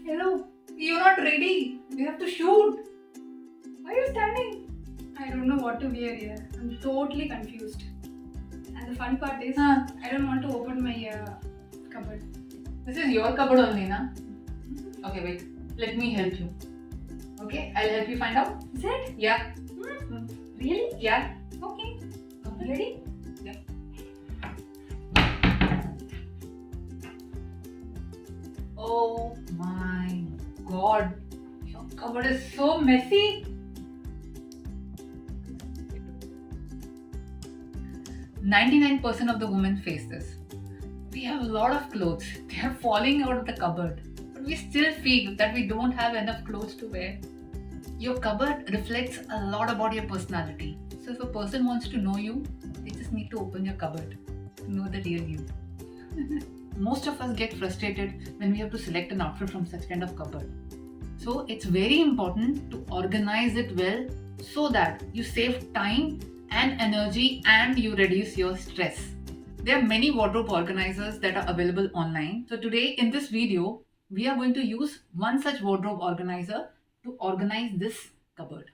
Hello, you're not ready. We have to shoot. Why are you standing? I don't know what to wear here. I'm totally confused. And the fun part is, I don't want to open my cupboard. This is your cupboard only, na? Okay, wait. Let me help you. Okay, I'll help you find out. Is it? Yeah. Really? Yeah. Okay. Ready? Yeah. Oh my god. Your cupboard is so messy. 99% of the women face this. We have a lot of clothes. They are falling out of the cupboard. But we still feel that we don't have enough clothes to wear. Your cupboard reflects a lot about your personality. So if a person wants to know you, they just need to open your cupboard to know the real you. Most of us get frustrated when we have to select an outfit from such kind of cupboard. So it's very important to organize it well so that you save time and energy and you reduce your stress. There are many wardrobe organizers that are available online. So today in this video, we are going to use one such wardrobe organizer to organize this cupboard.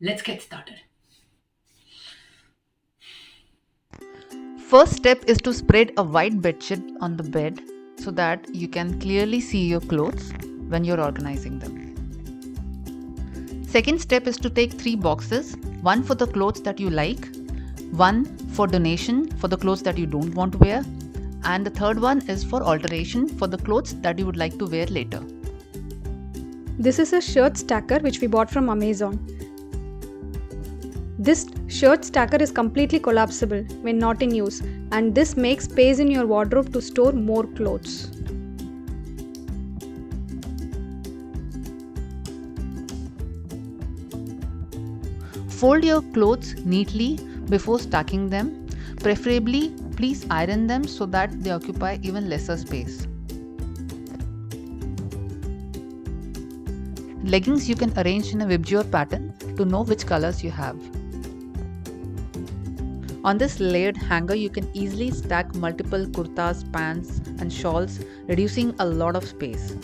Let's get started. First step is to spread a white bedsheet on the bed so that you can clearly see your clothes when you're organizing them. Second step is to take 3 boxes, one for the clothes that you like, one for donation for the clothes that you don't want to wear, and the third one is for alteration for the clothes that you would like to wear later. This is a shirt stacker which we bought from Amazon. This shirt stacker is completely collapsible when not in use, and this makes space in your wardrobe to store more clothes. Fold your clothes neatly before stacking them. Preferably, please iron them so that they occupy even lesser space. Leggings you can arrange in a vibgyor pattern to know which colors you have. On this layered hanger, you can easily stack multiple kurtas, pants, and shawls, reducing a lot of space.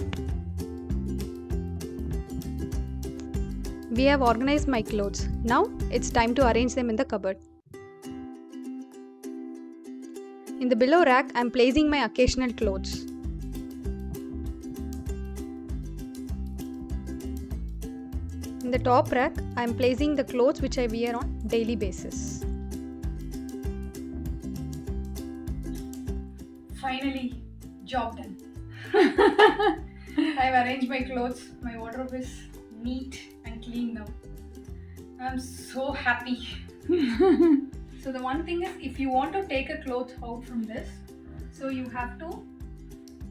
We have organized my clothes. Now it's time to arrange them in the cupboard. In the below rack, I am placing my occasional clothes. In the top rack, I am placing the clothes which I wear on daily basis. Finally, job done. I've arranged my clothes. My wardrobe is neat and clean now. I'm so happy. So the one thing is, if you want to take a cloth out from this, so you have to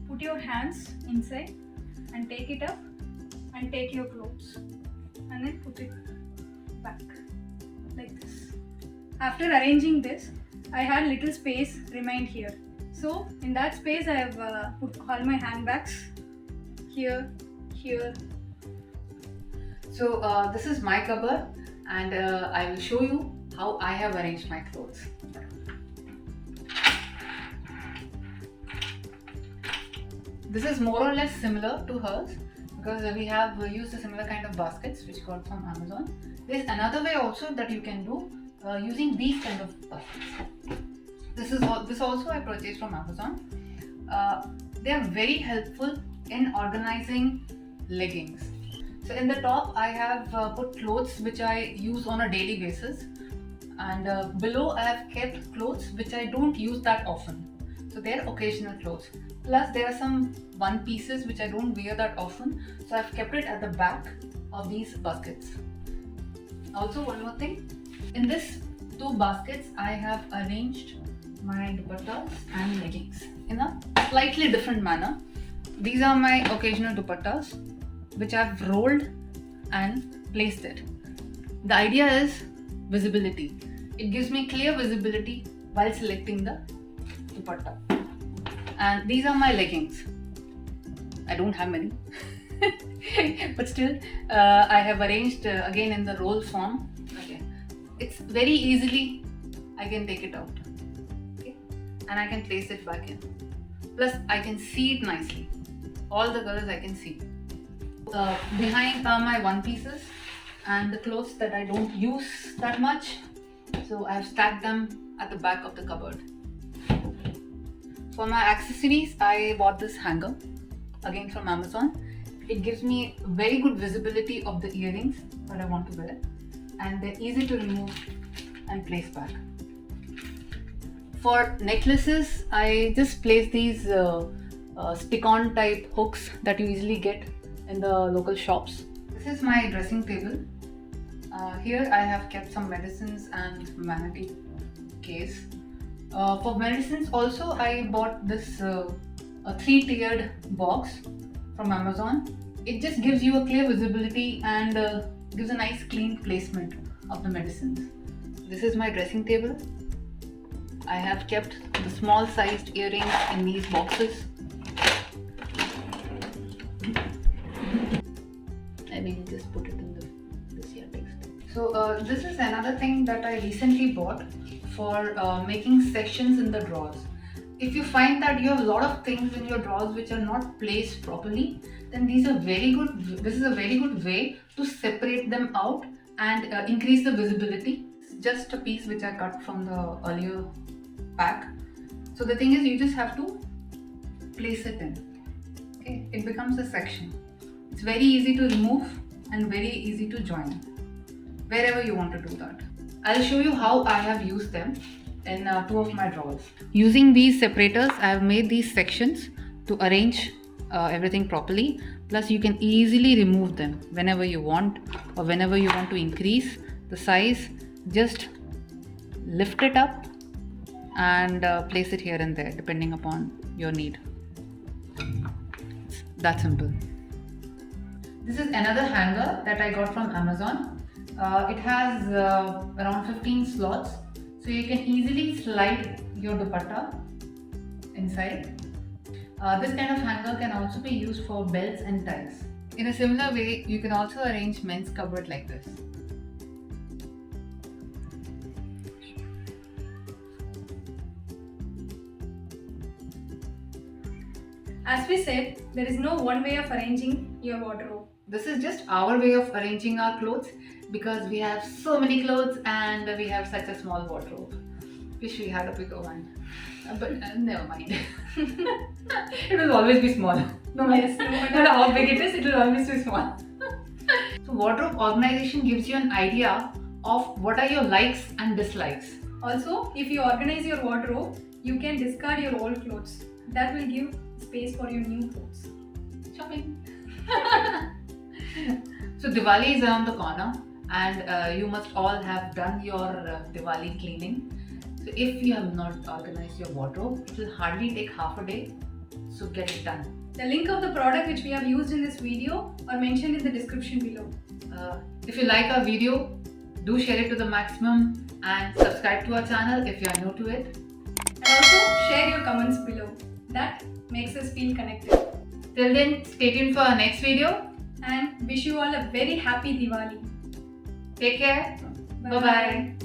put your hands inside and take it up and take your clothes and then put it back like this. After arranging this, I had little space remained here. So in that space, I have put all my handbags here. So this is my cupboard, and I will show you how I have arranged my clothes. This is more or less similar to hers because we have used a similar kind of baskets which got from Amazon. There's another way also that you can do using these kind of baskets. This also I purchased from Amazon. They are very helpful in organizing leggings. So in the top I have put clothes which I use on a daily basis, and below I have kept clothes which I don't use that often. So they are occasional clothes. Plus there are some one pieces which I don't wear that often, so I've kept it at the back of these baskets. Also, one more thing, in this 2 baskets I have arranged my dupattas and leggings in a slightly different manner. These are my occasional dupattas which I've rolled and placed it. The idea is visibility. It gives me clear visibility while selecting the dupatta. And these are my leggings. I don't have many. But still, I have arranged again in the roll form. Okay. It's very easily I can take it out. Okay. And I can place it back in. Plus, I can see it nicely. all the colors I can see. Behind are my one pieces and the clothes that I don't use that much. So I have stacked them at the back of the cupboard. For my accessories, I bought this hanger again from Amazon. It gives me very good visibility of the earrings that I want to wear, and they're easy to remove and place back. For necklaces, I just place these stick-on type hooks that you easily get in the local shops. This is my dressing table. Here I have kept some medicines and vanity case. For medicines also, I bought this a 3-tiered box from Amazon. It just gives you a clear visibility and gives a nice clean placement of the medicines. This is my dressing table. I have kept the small sized earrings in these boxes. I will just put it in this here text. So this is another thing that I recently bought for making sections in the drawers. If you find that you have a lot of things in your drawers which are not placed properly, then this is a very good way to separate them out and increase the visibility. It's just a piece which I cut from the earlier pack. So the thing is, you just have to place it in. Okay, it becomes a section. It's very easy to remove and very easy to join wherever you want to do that. I'll show you how I have used them in 2 of my drawers. Using these separators, I have made these sections to arrange everything properly. Plus, you can easily remove them whenever you want, or whenever you want to increase the size. Just lift it up and place it here and there depending upon your need. It's that simple. This is another hanger that I got from Amazon. It has around 15 slots, so you can easily slide your dupatta inside. This kind of hanger can also be used for belts and ties. In a similar way, you can also arrange men's cupboard like this. As we said, there is no one way of arranging your wardrobe. This is just our way of arranging our clothes because we have so many clothes and we have such a small wardrobe. Wish we had a bigger one. But never mind. It will always be small. No matter how big it is, it will always be small. So wardrobe organization gives you an idea of what are your likes and dislikes. Also, if you organize your wardrobe, you can discard your old clothes. That will give space for your new clothes. Shopping. So Diwali is around the corner and you must all have done your Diwali cleaning. So if you have not organized your wardrobe, it will hardly take half a day. So get it done. The link of the product which we have used in this video are mentioned in the description below. If you like our video, do share it to the maximum and subscribe to our channel if you are new to it. And also share your comments below. That makes us feel connected. Till then, stay tuned for our next video. And wish you all a very happy Diwali. Take care. Bye-bye.